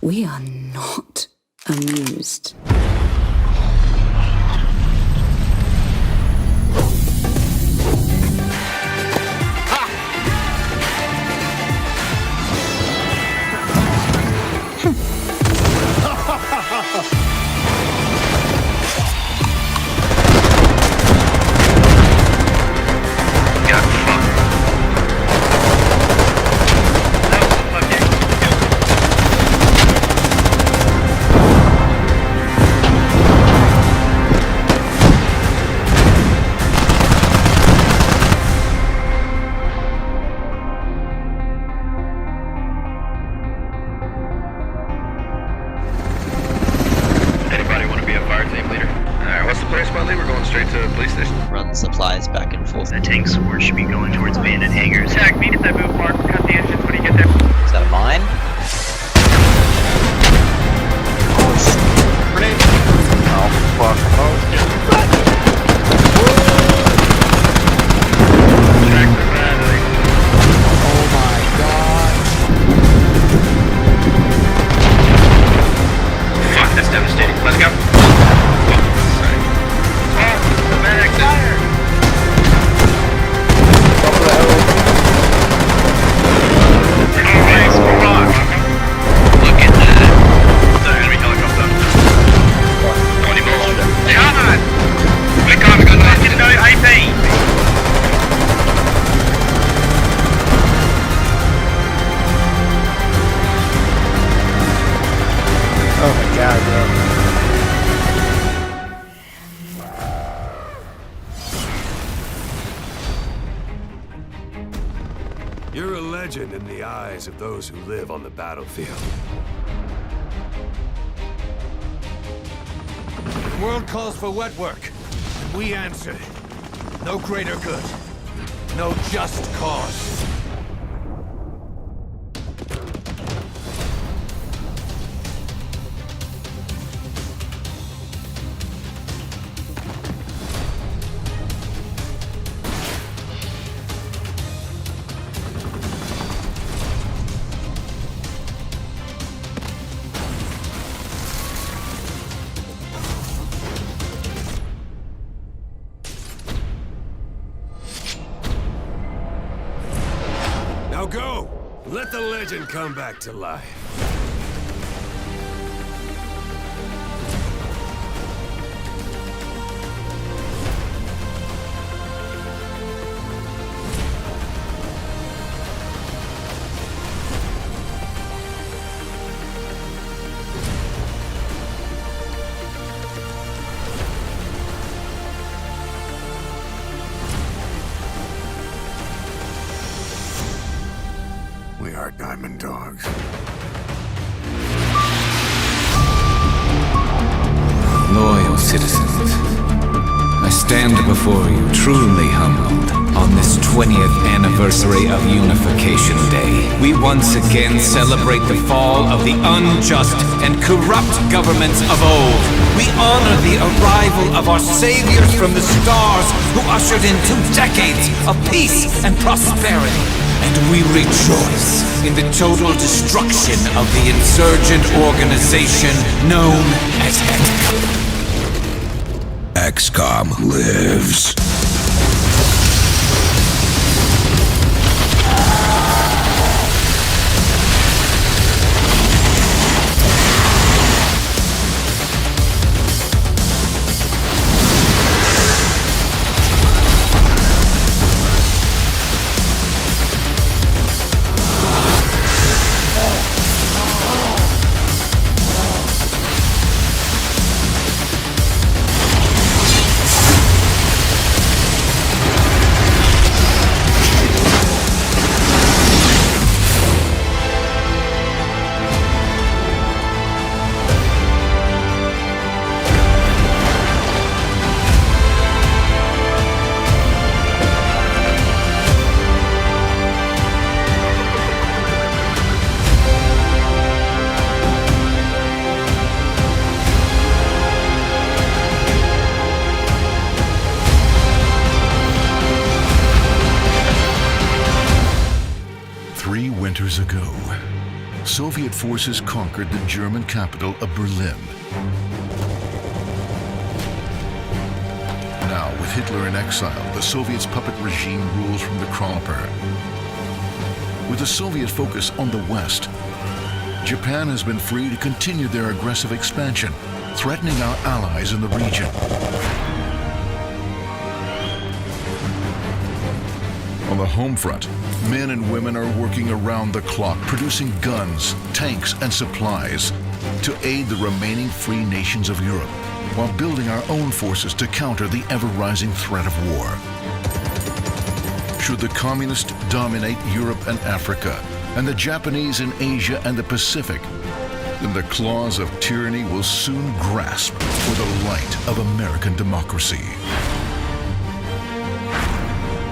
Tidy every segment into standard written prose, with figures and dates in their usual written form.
We are not amused. Supplies back and forth. The tank sword should be going towards abandoned hangars. Tag, meet at that move mark. Cut the engines when you get there. Is that a mine? Oh, shit. Oh, fuck. Oh, shit. Track the battery. Oh my god. Fuck, that's devastating. Let's go. Oh my god, bro. You're a legend in the eyes of those who live on the battlefield. The world calls for wet work. We answer. No greater good. No just cause. Now go! Let the legend come back to life. We are Diamond Dogs. Loyal citizens, I stand before you truly humbled on this 20th anniversary of Unification Day. We once again celebrate the fall of the unjust and corrupt governments of old. We honor the arrival of our saviors from the stars who ushered in 2 decades of peace and prosperity. And we rejoice in the total destruction of the insurgent organization known as XCOM. XCOM lives. Winters ago, Soviet forces conquered the German capital of Berlin. Now, with Hitler in exile, the Soviets' puppet regime rules from the Kronper. With the Soviet focus on the West, Japan has been free to continue their aggressive expansion, threatening our allies in the region. On the home front, men and women are working around the clock, producing guns, tanks, and supplies to aid the remaining free nations of Europe, while building our own forces to counter the ever-rising threat of war. Should the communists dominate Europe and Africa, and the Japanese in Asia and the Pacific, then the claws of tyranny will soon grasp for the light of American democracy.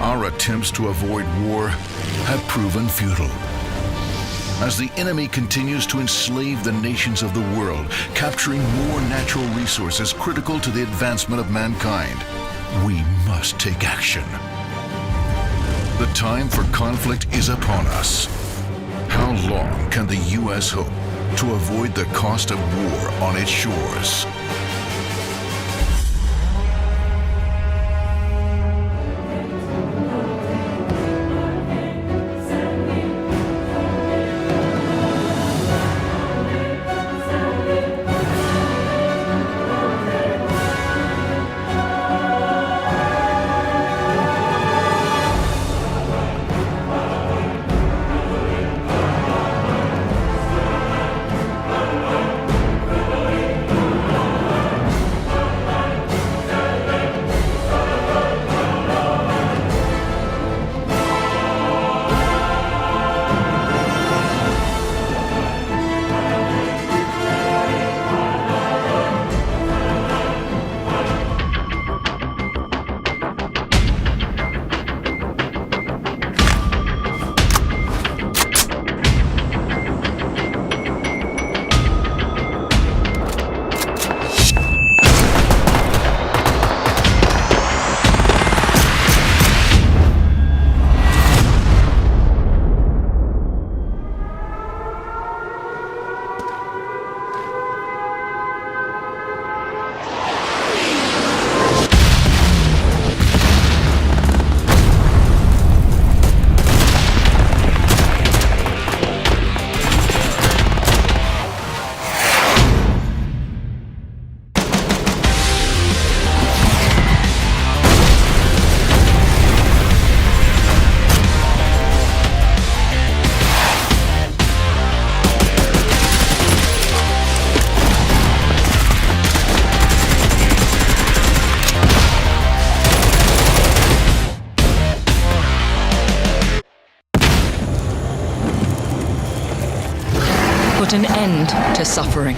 Our attempts to avoid war have proven futile. As the enemy continues to enslave the nations of the world, capturing more natural resources critical to the advancement of mankind, we must take action. The time for conflict is upon us. How long can the U.S. hope to avoid the cost of war on its shores? Put an end to suffering.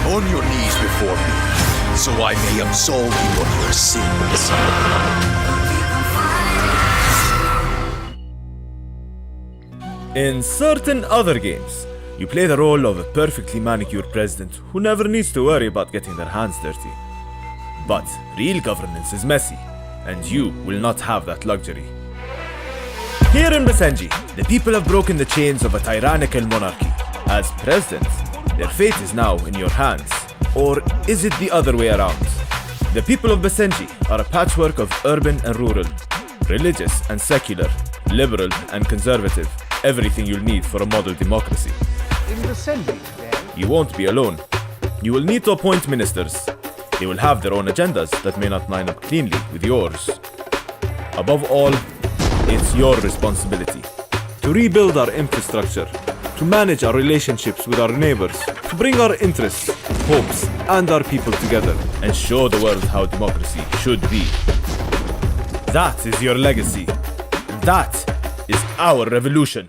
On your knees before me, so I may absolve you of your sins. In certain other games, you play the role of a perfectly manicured president who never needs to worry about getting their hands dirty. But real governance is messy, and you will not have that luxury. Here in Basenji, the people have broken the chains of a tyrannical monarchy. As presidents, their fate is now in your hands. Or is it the other way around? The people of Basenji are a patchwork of urban and rural, religious and secular, liberal and conservative, everything you'll need for a model democracy. In Basenji, You won't be alone. You will need to appoint ministers. They will have their own agendas that may not line up cleanly with yours. Above all, it's your responsibility to rebuild our infrastructure, to manage our relationships with our neighbors, to bring our interests, hopes, and our people together, and show the world how democracy should be. That is your legacy. That is our revolution.